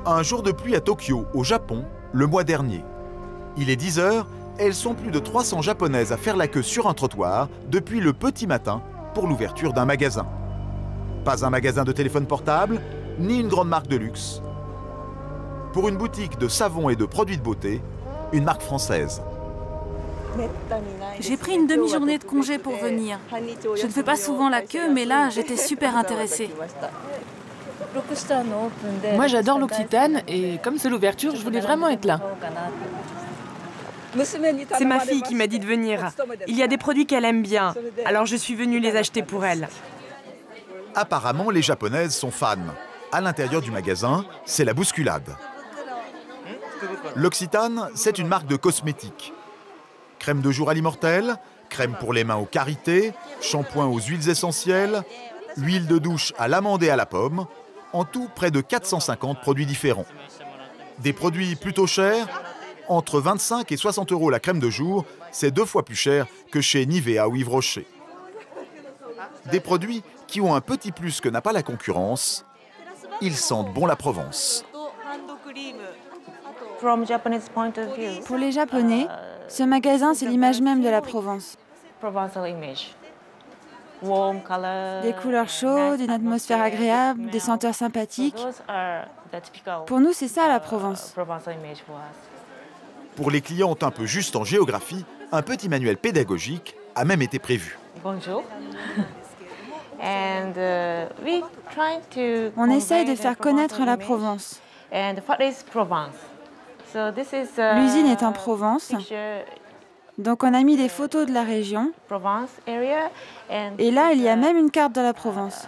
Un jour de pluie à Tokyo, au Japon, le mois dernier. Il est 10 h, elles sont plus de 300 japonaises à faire la queue sur un trottoir depuis le petit matin pour l'ouverture d'un magasin. Pas un magasin de téléphone portable, ni une grande marque de luxe. Pour une boutique de savon et de produits de beauté, une marque française. J'ai pris une demi-journée de congé pour venir. Je ne fais pas souvent la queue, mais là, j'étais super intéressée. Moi, j'adore l'Occitane et comme c'est l'ouverture, je voulais vraiment être là. C'est ma fille qui m'a dit de venir. Il y a des produits qu'elle aime bien, alors je suis venue les acheter pour elle. Apparemment, les Japonaises sont fans. À l'intérieur du magasin, c'est la bousculade. L'Occitane, c'est une marque de cosmétiques. Crème de jour à l'immortel, crème pour les mains aux Karité, shampoing aux huiles essentielles, huile de douche à l'amande et à la pomme. En tout, près de 450 produits différents. Des produits plutôt chers, entre 25 et 60 € la crème de jour, c'est 2 fois plus cher que chez Nivea ou Yves Rocher. Des produits qui ont un petit plus que n'a pas la concurrence, ils sentent bon la Provence. Pour les Japonais, ce magasin, c'est l'image même de la Provence. Des couleurs chaudes, une atmosphère agréable, des senteurs sympathiques. Pour nous, c'est ça la Provence. Pour les clientes un peu justes en géographie, un petit manuel pédagogique a même été prévu. Bonjour. On essaye de faire connaître la Provence. L'usine est en Provence, donc on a mis des photos de la région. Et là, il y a même une carte de la Provence.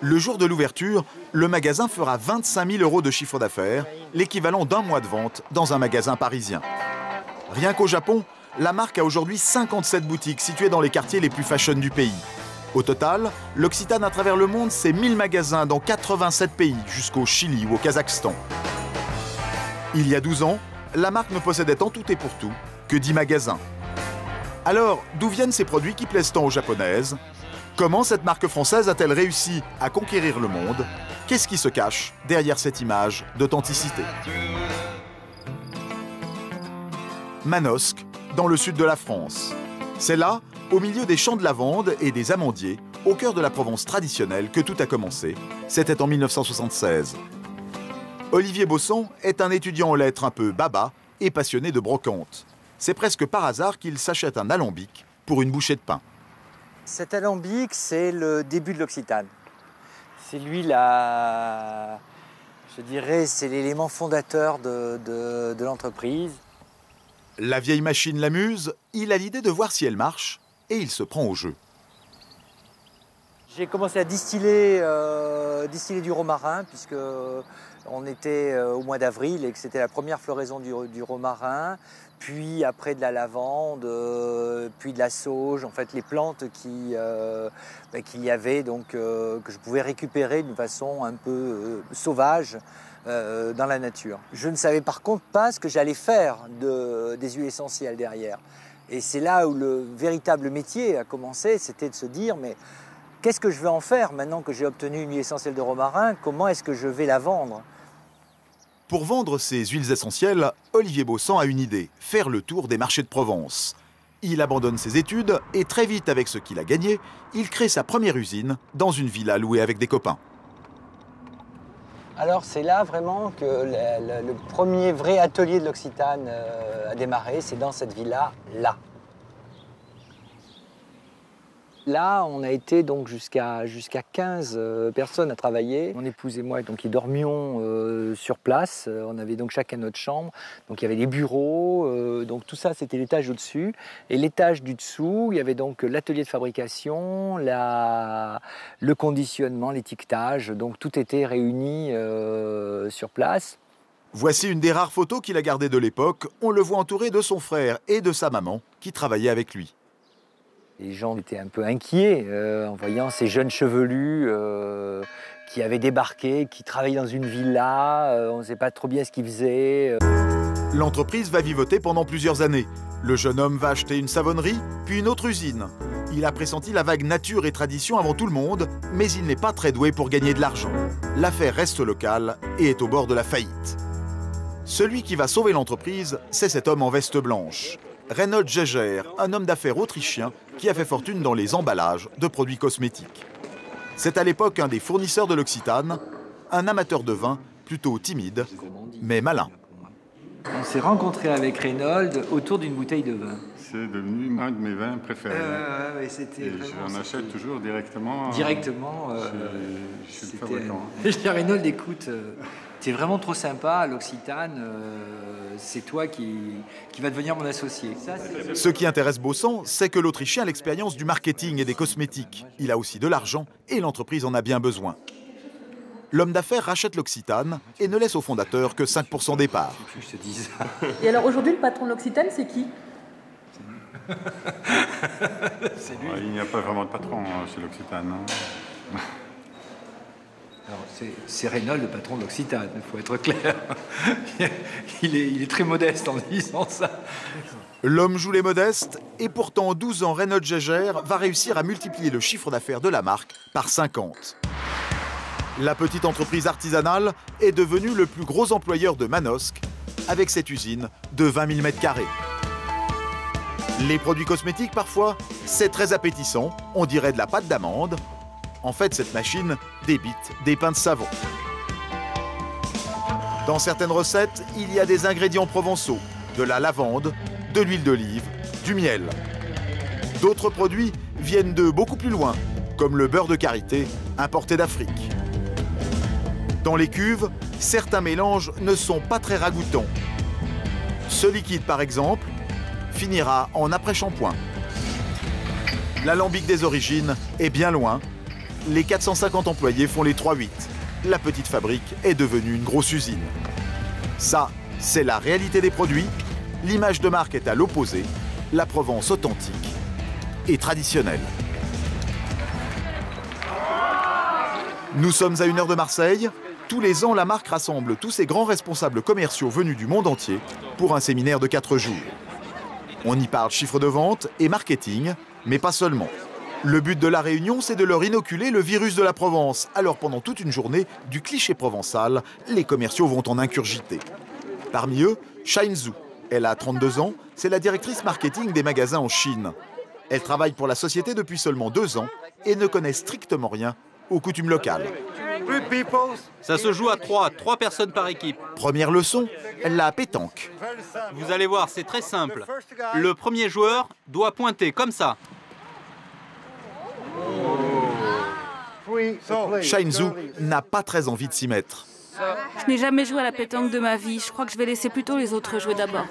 Le jour de l'ouverture, le magasin fera 25 000 € de chiffre d'affaires, l'équivalent d'un mois de vente dans un magasin parisien. Rien qu'au Japon, la marque a aujourd'hui 57 boutiques situées dans les quartiers les plus fashion du pays. Au total, l'Occitane à travers le monde, c'est 1000 magasins dans 87 pays, jusqu'au Chili ou au Kazakhstan. Il y a 12 ans, la marque ne possédait en tout et pour tout que 10 magasins. Alors, d'où viennent ces produits qui plaisent tant aux Japonaises? Comment cette marque française a-t-elle réussi à conquérir le monde? Qu'est-ce qui se cache derrière cette image d'authenticité? Manosque, dans le sud de la France. C'est là, au milieu des champs de lavande et des amandiers, au cœur de la Provence traditionnelle, que tout a commencé. C'était en 1976. Olivier Bosson est un étudiant en lettres un peu baba et passionné de brocante. C'est presque par hasard qu'il s'achète un alambic pour une bouchée de pain. Cet alambic, c'est le début de l'Occitane. C'est lui, je dirais, c'est l'élément fondateur de l'entreprise. La vieille machine l'amuse, il a l'idée de voir si elle marche et il se prend au jeu. J'ai commencé à distiller du romarin, puisque on était au mois d'avril et que c'était la première floraison du romarin, puis après de la lavande, puis de la sauge, en fait les plantes qu'il y avait, donc, que je pouvais récupérer d'une façon un peu sauvage dans la nature. Je ne savais par contre pas ce que j'allais faire des huiles essentielles derrière. Et c'est là où le véritable métier a commencé, c'était de se dire, mais qu'est-ce que je vais en faire maintenant que j'ai obtenu une huile essentielle de romarin? Comment est-ce que je vais la vendre? Pour vendre ces huiles essentielles, Olivier Bosson a une idée, faire le tour des marchés de Provence. Il abandonne ses études et très vite, avec ce qu'il a gagné, il crée sa première usine dans une villa louée avec des copains. Alors c'est là vraiment que le premier vrai atelier de l'Occitane a démarré, c'est dans cette villa-là. Là, on a été donc jusqu'à 15 personnes à travailler. Mon épouse et moi, donc, qui dormions sur place. On avait donc chacun notre chambre. Donc il y avait des bureaux. Donc tout ça, c'était l'étage au-dessus. Et l'étage du dessous, il y avait donc l'atelier de fabrication, le conditionnement, l'étiquetage. Donc tout était réuni sur place. Voici une des rares photos qu'il a gardées de l'époque. On le voit entouré de son frère et de sa maman qui travaillaient avec lui. Les gens étaient un peu inquiets en voyant ces jeunes chevelus qui avaient débarqué, qui travaillaient dans une villa, on ne sait pas trop bien ce qu'ils faisaient. L'entreprise va vivoter pendant plusieurs années. Le jeune homme va acheter une savonnerie, puis une autre usine. Il a pressenti la vague nature et tradition avant tout le monde, mais il n'est pas très doué pour gagner de l'argent. L'affaire reste locale et est au bord de la faillite. Celui qui va sauver l'entreprise, c'est cet homme en veste blanche. Reinhold Geiger, un homme d'affaires autrichien qui a fait fortune dans les emballages de produits cosmétiques. C'est à l'époque un des fournisseurs de l'Occitane, un amateur de vin plutôt timide, mais malin. On s'est rencontré avec Reinhold autour d'une bouteille de vin. C'est devenu un de mes vins préférés. C'était j'en achète toujours directement. Directement. Je suis le fabricant. Je dis à Reinhold, écoute, t'es vraiment trop sympa à l'Occitane, c'est toi qui va devenir mon associé. Ce qui intéresse Baussan, c'est que l'Autrichien a l'expérience du marketing et des cosmétiques. Il a aussi de l'argent et l'entreprise en a bien besoin. L'homme d'affaires rachète l'Occitane et ne laisse au fondateur que 5% des parts. Je te dis ça. Et alors aujourd'hui, le patron de l'Occitane, c'est qui? C'est lui. Il n'y a pas vraiment de patron chez l'Occitane. C'est Reinhold, le patron de l'Occitane, il faut être clair. Il est très modeste en disant ça. L'homme joue les modestes et pourtant en 12 ans, Reinhold Geiger va réussir à multiplier le chiffre d'affaires de la marque par 50. La petite entreprise artisanale est devenue le plus gros employeur de Manosque avec cette usine de 20 000 m². Les produits cosmétiques, parfois, c'est très appétissant, on dirait de la pâte d'amande. En fait, cette machine débite des pains de savon. Dans certaines recettes, il y a des ingrédients provençaux, de la lavande, de l'huile d'olive, du miel. D'autres produits viennent de beaucoup plus loin, comme le beurre de karité importé d'Afrique. Dans les cuves, certains mélanges ne sont pas très ragoûtants. Ce liquide, par exemple, finira en après-shampoing. L'alambic des origines est bien loin. Les 450 employés font les 3-8. La petite fabrique est devenue une grosse usine. Ça, c'est la réalité des produits. L'image de marque est à l'opposé. La Provence authentique et traditionnelle. Nous sommes à 1 heure de Marseille. Tous les ans, la marque rassemble tous ses grands responsables commerciaux venus du monde entier pour un séminaire de 4 jours. On y parle chiffre de vente et marketing, mais pas seulement. Le but de la réunion, c'est de leur inoculer le virus de la Provence. Alors pendant toute une journée, du cliché provençal, les commerciaux vont en ingurgiter. Parmi eux, Shain Zhu. Elle a 32 ans, c'est la directrice marketing des magasins en Chine. Elle travaille pour la société depuis seulement 2 ans et ne connaît strictement rien aux coutumes locales. Ça se joue à 3 personnes par équipe. Première leçon, la pétanque. Vous allez voir, c'est très simple. Le premier joueur doit pointer comme ça. Shain Zhu n'a pas très envie de s'y mettre. Je n'ai jamais joué à la pétanque de ma vie. Je crois que je vais laisser plutôt les autres jouer d'abord.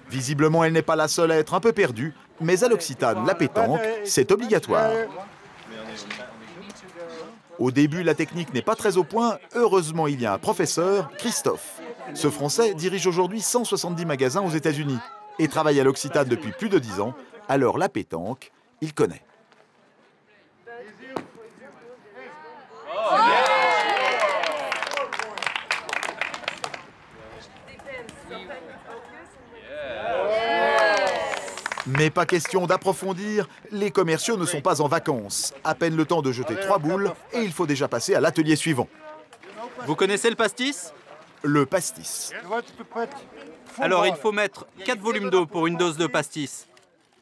Visiblement, elle n'est pas la seule à être un peu perdue, mais à l'Occitane, la pétanque, c'est obligatoire. Au début, la technique n'est pas très au point. Heureusement, il y a un professeur, Christophe. Ce Français dirige aujourd'hui 170 magasins aux États-Unis et travaille à l'Occitane depuis plus de 10 ans. Alors la pétanque, il connaît. Mais pas question d'approfondir, les commerciaux ne sont pas en vacances. À peine le temps de jeter 3 boules et il faut déjà passer à l'atelier suivant. Vous connaissez le pastis? Le pastis. Alors il faut mettre 4 volumes d'eau pour une dose de pastis.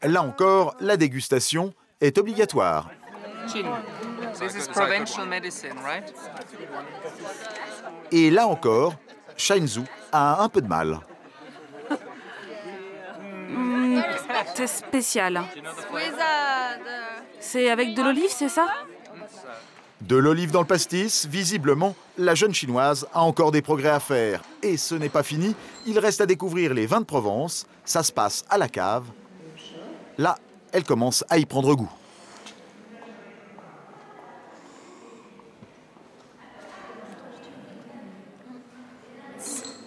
Là encore, la dégustation est obligatoire. Et là encore, Shain Zhu a un peu de mal. C'est spécial. C'est avec de l'olive, c'est ça? De l'olive dans le pastis, visiblement, la jeune chinoise a encore des progrès à faire. Et ce n'est pas fini, il reste à découvrir les vins de Provence. Ça se passe à la cave. Là, elle commence à y prendre goût.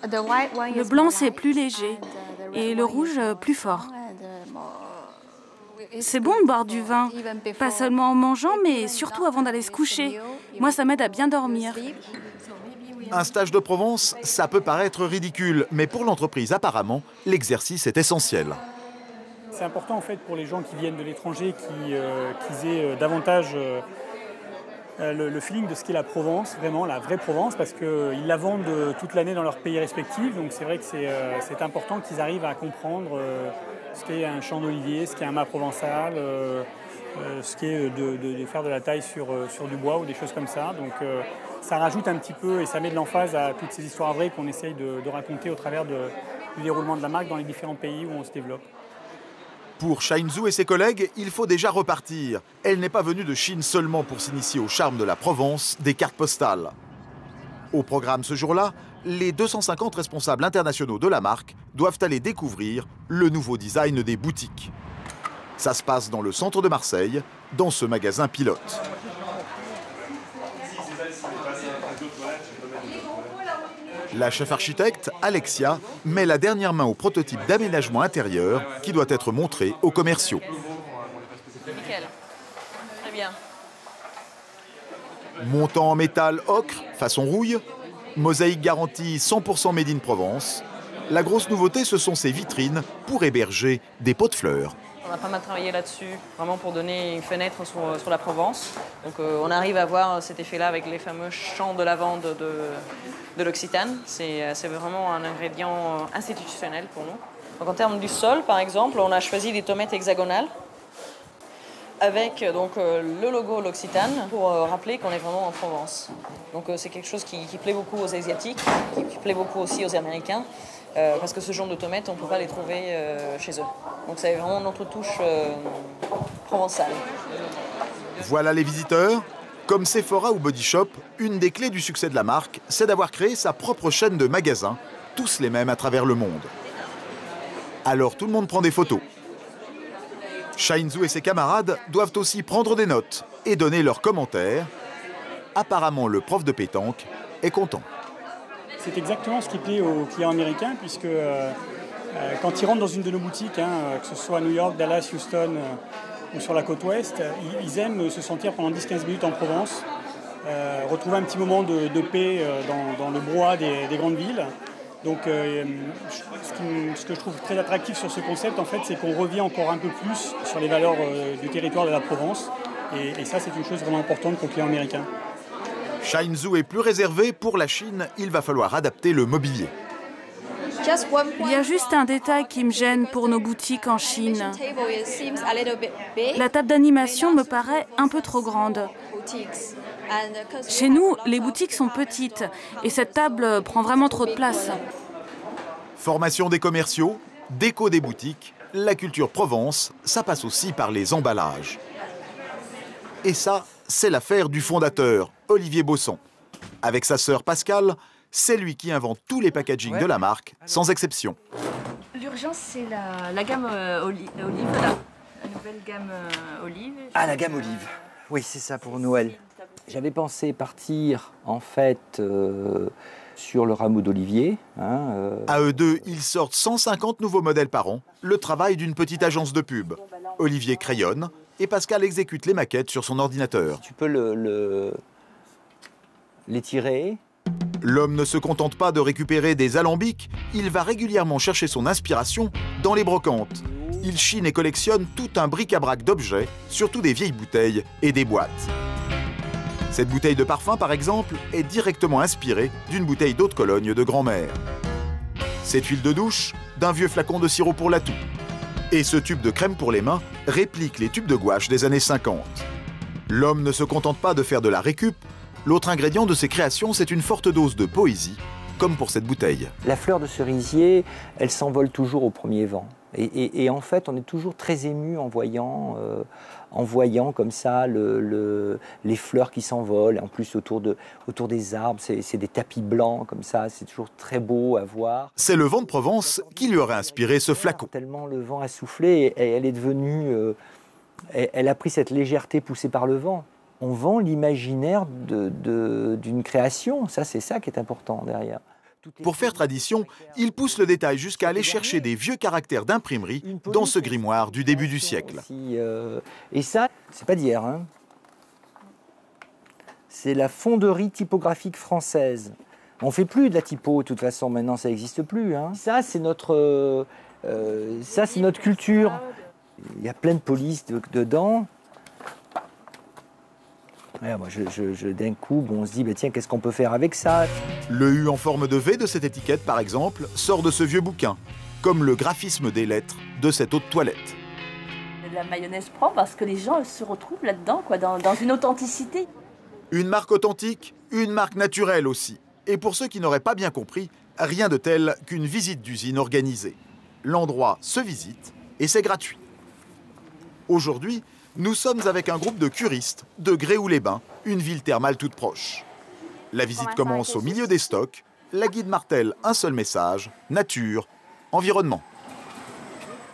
Le blanc, c'est plus léger et le rouge, plus fort. C'est bon de boire du vin, pas seulement en mangeant, mais surtout avant d'aller se coucher. Moi, ça m'aide à bien dormir. Un stage de Provence, ça peut paraître ridicule, mais pour l'entreprise, apparemment, l'exercice est essentiel. C'est important en fait pour les gens qui viennent de l'étranger qu'ils aient davantage le feeling de ce qu'est la Provence, vraiment la vraie Provence, parce qu'ils la vendent toute l'année dans leur pays respectifs. Donc c'est vrai que c'est important qu'ils arrivent à comprendre ce qu'est un champ d'olivier, ce qu'est un mât provençal, ce qu'est de faire de la taille sur du bois ou des choses comme ça. Donc ça rajoute un petit peu et ça met de l'emphase à toutes ces histoires vraies qu'on essaye de raconter au travers du déroulement de la marque dans les différents pays où on se développe. Pour Shine Zhu et ses collègues, il faut déjà repartir. Elle n'est pas venue de Chine seulement pour s'initier au charme de la Provence des cartes postales. Au programme ce jour-là, les 250 responsables internationaux de la marque doivent aller découvrir le nouveau design des boutiques. Ça se passe dans le centre de Marseille, dans ce magasin pilote. La chef architecte, Alexia, met la dernière main au prototype d'aménagement intérieur qui doit être montré aux commerciaux. Nickel. Très bien. Montant en métal ocre, façon rouille, mosaïque garantie 100% made in Provence. La grosse nouveauté, ce sont ces vitrines pour héberger des pots de fleurs. On a pas mal travaillé là-dessus, vraiment pour donner une fenêtre sur la Provence. Donc on arrive à voir cet effet-là avec les fameux champs de lavande de l'Occitane. C'est vraiment un ingrédient institutionnel pour nous. Donc en termes du sol, par exemple, on a choisi des tomates hexagonales avec donc, le logo l'Occitane pour rappeler qu'on est vraiment en Provence. Donc c'est quelque chose qui plaît beaucoup aux Asiatiques, qui plaît beaucoup aussi aux Américains. Parce que ce genre de tomates, on ne peut pas les trouver chez eux. Donc c'est vraiment notre touche provençale. Voilà les visiteurs. Comme Sephora ou Body Shop, une des clés du succès de la marque, c'est d'avoir créé sa propre chaîne de magasins, tous les mêmes à travers le monde. Alors tout le monde prend des photos. Shine Zhu et ses camarades doivent aussi prendre des notes et donner leurs commentaires. Apparemment, le prof de pétanque est content. C'est exactement ce qui plaît aux clients américains, puisque quand ils rentrent dans une de nos boutiques, que ce soit à New York, Dallas, Houston ou sur la côte ouest, ils aiment se sentir pendant 10-15 minutes en Provence, retrouver un petit moment de paix dans le brouhaha des grandes villes. Donc ce que je trouve très attractif sur ce concept, en fait, c'est qu'on revient encore un peu plus sur les valeurs du territoire de la Provence. Et ça, c'est une chose vraiment importante pour le client américain. Shine Zhu est plus réservé. Pour la Chine, il va falloir adapter le mobilier. Il y a juste un détail qui me gêne pour nos boutiques en Chine. La table d'animation me paraît un peu trop grande. Chez nous, les boutiques sont petites et cette table prend vraiment trop de place. Formation des commerciaux, déco des boutiques, la culture Provence, ça passe aussi par les emballages. Et ça, c'est l'affaire du fondateur, Olivier Bosson. Avec sa sœur Pascale, c'est lui qui invente tous les packagings de la marque, sans exception. L'urgence, c'est la gamme olive, là. La nouvelle gamme olive. Ah, la gamme olive. Oui, c'est ça pour Noël. J'avais pensé partir, en fait, sur le rameau d'olivier. À eux deux, ils sortent 150 nouveaux modèles par an, le travail d'une petite agence de pub. Olivier crayonne et Pascal exécute les maquettes sur son ordinateur. Tu peux les tirer. L'homme ne se contente pas de récupérer des alambics, il va régulièrement chercher son inspiration dans les brocantes. Il chine et collectionne tout un bric-à-brac d'objets, surtout des vieilles bouteilles et des boîtes. Cette bouteille de parfum, par exemple, est directement inspirée d'une bouteille d'eau de Cologne de grand-mère. Cette huile de douche, d'un vieux flacon de sirop pour la toux. Et ce tube de crème pour les mains réplique les tubes de gouache des années 50. L'homme ne se contente pas de faire de la récup. L'autre ingrédient de ses créations, c'est une forte dose de poésie, comme pour cette bouteille. La fleur de cerisier, elle s'envole toujours au premier vent. Et en fait, on est toujours très ému en voyant comme ça les fleurs qui s'envolent. En plus, autour des arbres, c'est des tapis blancs comme ça. C'est toujours très beau à voir. C'est le vent de Provence qui lui aurait inspiré ce flacon. Tellement le vent a soufflé, et elle est devenue... elle a pris cette légèreté poussée par le vent. On vend l'imaginaire d'une création. Ça, c'est ça qui est important derrière. Pour faire tradition, il pousse le détail jusqu'à aller chercher des vieux caractères d'imprimerie dans ce grimoire du début du siècle. Et ça, c'est pas d'hier. C'est la fonderie typographique française. On fait plus de la typo, de toute façon, maintenant ça n'existe plus. Ça, c'est notre culture. Il y a plein de police dedans. Ouais, moi, d'un coup, on se dit, bah, tiens, qu'est-ce qu'on peut faire avec ça? Le U en forme de V de cette étiquette, par exemple, sort de ce vieux bouquin, comme le graphisme des lettres de cette eau de toilette. La mayonnaise prend parce que les gens se retrouvent là-dedans, dans une authenticité. Une marque authentique, une marque naturelle aussi. Et pour ceux qui n'auraient pas bien compris, rien de tel qu'une visite d'usine organisée. L'endroit se visite et c'est gratuit. Aujourd'hui, nous sommes avec un groupe de curistes de Gréoux-les-Bains, une ville thermale toute proche. La visite commence au milieu des stocks. La guide martèle un seul message, nature, environnement.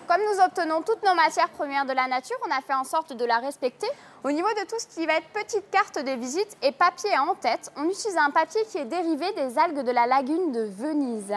Comme nous obtenons toutes nos matières premières de la nature, on a fait en sorte de la respecter. Au niveau de tout ce qui va être petite carte de visite et papier en tête, on utilise un papier qui est dérivé des algues de la lagune de Venise.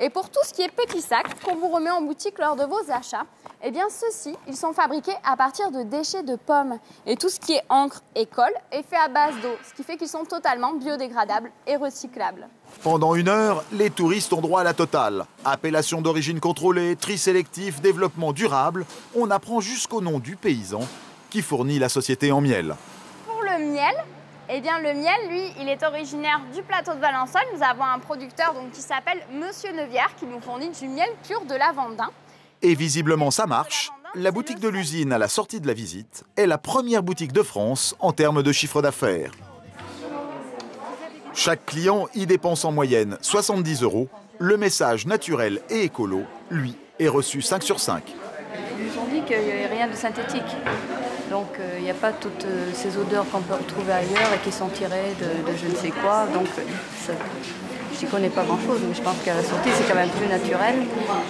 Et pour tout ce qui est petits sacs qu'on vous remet en boutique lors de vos achats, eh bien ceux-ci, ils sont fabriqués à partir de déchets de pommes. Et tout ce qui est encre et colle est fait à base d'eau, ce qui fait qu'ils sont totalement biodégradables et recyclables. Pendant 1 heure, les touristes ont droit à la totale. Appellation d'origine contrôlée, tri sélectif, développement durable. On apprend jusqu'au nom du paysan qui fournit la société en miel. Pour le miel, eh bien le miel, lui, il est originaire du plateau de Valençol. Nous avons un producteur qui s'appelle Monsieur Neuvière qui nous fournit du miel pur de lavandin. Et visiblement ça marche. La boutique de l'usine à la sortie de la visite est la première boutique de France en termes de chiffre d'affaires. Chaque client y dépense en moyenne 70 €. Le message naturel et écolo, lui, est reçu 5 sur 5. Ils nous ont dit qu'il n'y avait rien de synthétique. Donc il n'y a pas toutes ces odeurs qu'on peut retrouver ailleurs et qui sont tirées de je ne sais quoi. Donc je n'y connais pas grand-chose, mais je pense qu'à la sortie, c'est quand même plus naturel,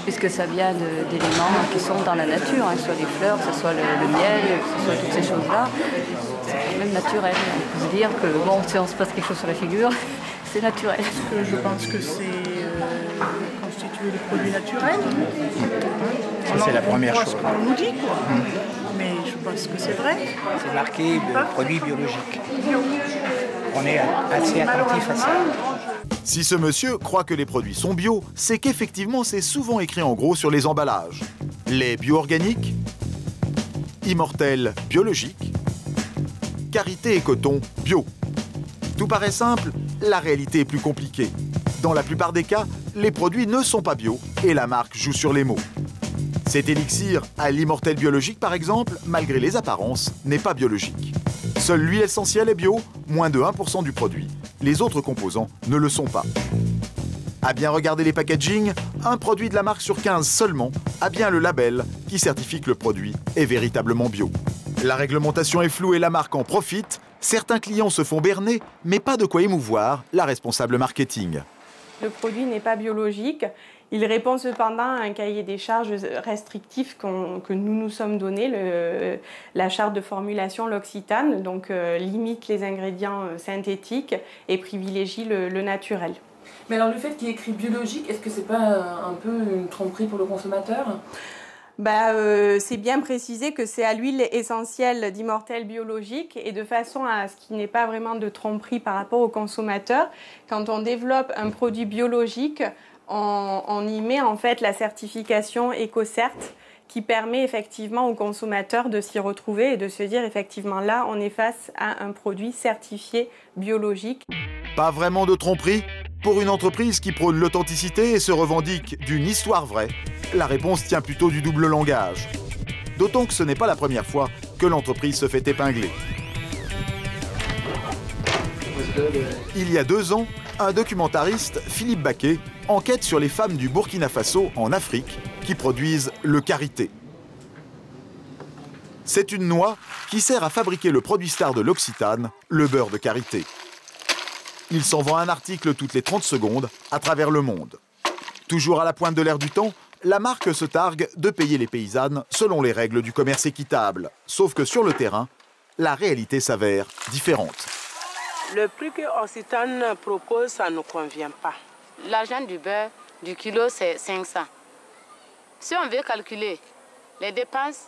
puisque ça vient d'éléments qui sont dans la nature, que ce soit les fleurs, que ce soit le miel, que ce soit toutes ces choses-là. C'est quand même naturel. On peut se dire que bon, si on se passe quelque chose sur la figure, c'est naturel. Je pense que c'est constitué de produits naturels. C'est la première chose. C'est ce qu'on nous dit, quoi. Mais je pense que c'est vrai. C'est marqué produits biologiques. On est assez attentif à ça. Si ce monsieur croit que les produits sont bio, c'est qu'effectivement c'est souvent écrit en gros sur les emballages. Lait bio-organique, Immortel biologique, Karité et coton bio. Tout paraît simple, la réalité est plus compliquée. Dans la plupart des cas, les produits ne sont pas bio et la marque joue sur les mots. Cet élixir à l'Immortel biologique par exemple, malgré les apparences, n'est pas biologique. Seule l'huile essentielle est bio, moins de 1% du produit. Les autres composants ne le sont pas. À bien regarder les packagings, un produit de la marque sur 15 seulement a bien le label qui certifie que le produit est véritablement bio. La réglementation est floue et la marque en profite. Certains clients se font berner, mais pas de quoi émouvoir la responsable marketing. Le produit n'est pas biologique. Il répond cependant à un cahier des charges restrictif que nous nous sommes donné, la charte de formulation L'Occitane, donc limite les ingrédients synthétiques et privilégie le naturel. Mais alors le fait qu'il y ait écrit biologique, est-ce que c'est pas un peu une tromperie pour le consommateur ? C'est bien précisé que c'est à l'huile essentielle d'Immortel biologique et de façon à ce qu'il n'y ait pas vraiment de tromperie par rapport au consommateur. Quand on développe un produit biologique, on y met en fait la certification EcoCert qui permet effectivement au consommateur de s'y retrouver et de se dire effectivement là on est face à un produit certifié biologique. Pas vraiment de tromperie ? Pour une entreprise qui prône l'authenticité et se revendique d'une histoire vraie, la réponse tient plutôt du double langage. D'autant que ce n'est pas la première fois que l'entreprise se fait épingler. Il y a 2 ans, un documentariste, Philippe Baquet, enquête sur les femmes du Burkina Faso en Afrique qui produisent le karité. C'est une noix qui sert à fabriquer le produit star de l'Occitane, le beurre de karité. Il s'en vend un article toutes les 30 secondes à travers le monde. Toujours à la pointe de l'air du temps, la marque se targue de payer les paysannes selon les règles du commerce équitable. Sauf que sur le terrain, la réalité s'avère différente. Le prix que Occitane propose, ça ne convient pas. L'argent du beurre, du kilo, c'est 500. Si on veut calculer les dépenses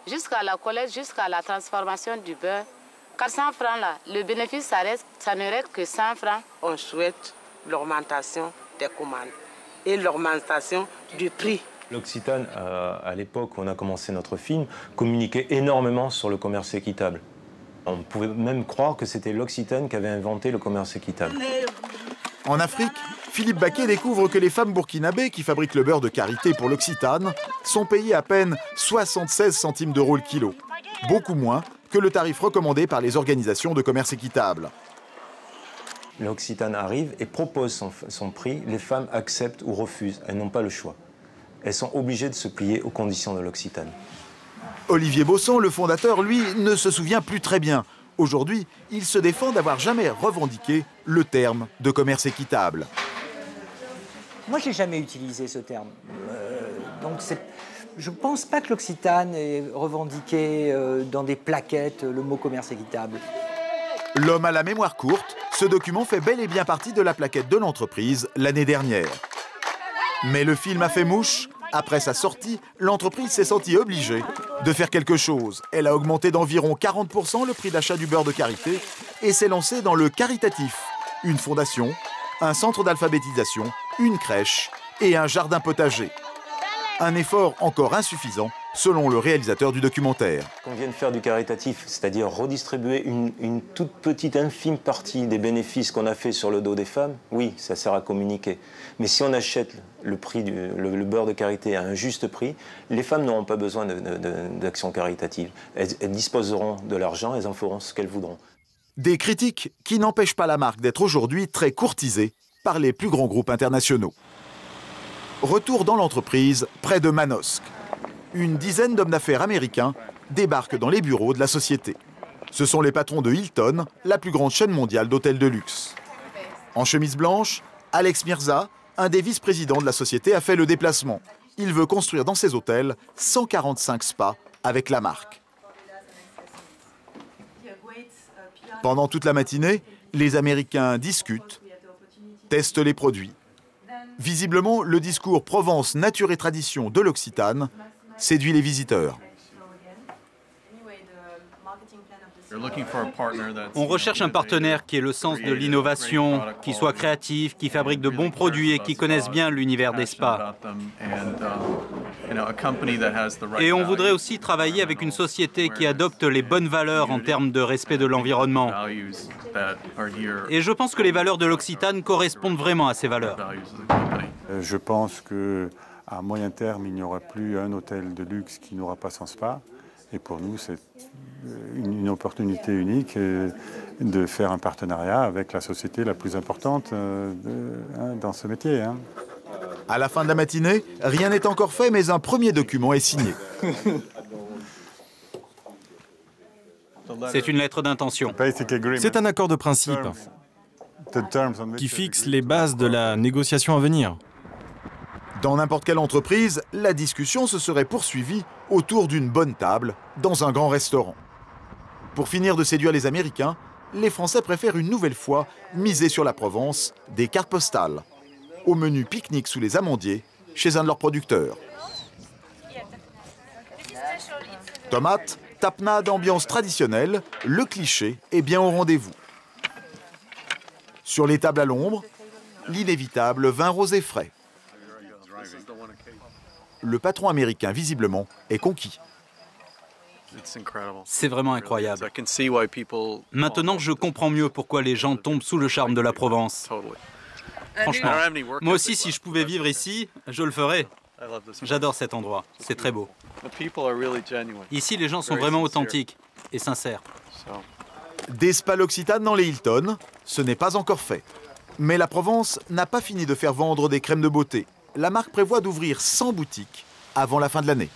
jusqu'à la collecte, jusqu'à la transformation du beurre, 400 francs là, le bénéfice, ça ne reste que 100 francs. On souhaite l'augmentation des commandes et l'augmentation du prix L'Occitane, à l'époque où on a commencé notre film, communiquait énormément sur le commerce équitable. On pouvait même croire que c'était l'Occitane qui avait inventé le commerce équitable. En Afrique, Philippe Baquet découvre que les femmes burkinabées qui fabriquent le beurre de karité pour l'Occitane sont payées à peine 76 centimes d'euros le kilo, beaucoup moins que le tarif recommandé par les organisations de commerce équitable. L'Occitane arrive et propose son prix, les femmes acceptent ou refusent, elles n'ont pas le choix. Elles sont obligées de se plier aux conditions de l'Occitane. Olivier Bosson, le fondateur, lui, ne se souvient plus très bien. Aujourd'hui, il se défend d'avoir jamais revendiqué le terme de commerce équitable. Moi, je n'ai jamais utilisé ce terme. Je ne pense pas que l'Occitane ait revendiqué dans des plaquettes le mot commerce équitable. L'homme à la mémoire courte, ce document fait bel et bien partie de la plaquette de l'entreprise l'année dernière. Mais le film a fait mouche. Après sa sortie, l'entreprise s'est sentie obligée de faire quelque chose. Elle a augmenté d'environ 40% le prix d'achat du beurre de karité et s'est lancée dans le caritatif. Une fondation, un centre d'alphabétisation, une crèche et un jardin potager. Un effort encore insuffisant, selon le réalisateur du documentaire. Qu'on vienne faire du caritatif, c'est-à-dire redistribuer une toute petite infime partie des bénéfices qu'on a fait sur le dos des femmes, oui, ça sert à communiquer. Mais si on achète le beurre de karité à un juste prix, les femmes n'auront pas besoin d'actions caritatives. Elles disposeront de l'argent, elles en feront ce qu'elles voudront. Des critiques qui n'empêchent pas la marque d'être aujourd'hui très courtisée par les plus grands groupes internationaux. Retour dans l'entreprise, près de Manosque. Une dizaine d'hommes d'affaires américains débarquent dans les bureaux de la société. Ce sont les patrons de Hilton, la plus grande chaîne mondiale d'hôtels de luxe. En chemise blanche, Alex Mirza, un des vice-présidents de la société, a fait le déplacement. Il veut construire dans ses hôtels 145 spas avec la marque. Pendant toute la matinée, les Américains discutent, testent les produits. Visiblement, le discours Provence, nature et tradition de l'Occitane séduit les visiteurs. On recherche un partenaire qui ait le sens de l'innovation, qui soit créatif, qui fabrique de bons produits et qui connaisse bien l'univers des spas. Et on voudrait aussi travailler avec une société qui adopte les bonnes valeurs en termes de respect de l'environnement. Et je pense que les valeurs de l'Occitane correspondent vraiment à ces valeurs. Je pense qu'à moyen terme, il n'y aura plus un hôtel de luxe qui n'aura pas son spa. Et pour nous, c'est une opportunité unique de faire un partenariat avec la société la plus importante dans ce métier. À la fin de la matinée, rien n'est encore fait, mais un premier document est signé. C'est une lettre d'intention. C'est un accord de principe qui fixe les bases de la négociation à venir. Dans n'importe quelle entreprise, la discussion se serait poursuivie autour d'une bonne table dans un grand restaurant. Pour finir de séduire les Américains, les Français préfèrent une nouvelle fois miser sur la Provence des cartes postales. Au menu pique-nique sous les amandiers, chez un de leurs producteurs. Tomates, tapenade d'ambiance traditionnelle, le cliché est bien au rendez-vous. Sur les tables à l'ombre, l'inévitable vin rosé frais. Le patron américain, visiblement, est conquis. C'est vraiment incroyable. Maintenant, je comprends mieux pourquoi les gens tombent sous le charme de la Provence. Franchement, moi aussi, si je pouvais vivre ici, je le ferais. J'adore cet endroit, c'est très beau. Ici, les gens sont vraiment authentiques et sincères. Des spas l'Occitane dans les Hilton, ce n'est pas encore fait. Mais la Provence n'a pas fini de faire vendre des crèmes de beauté. La marque prévoit d'ouvrir 100 boutiques avant la fin de l'année.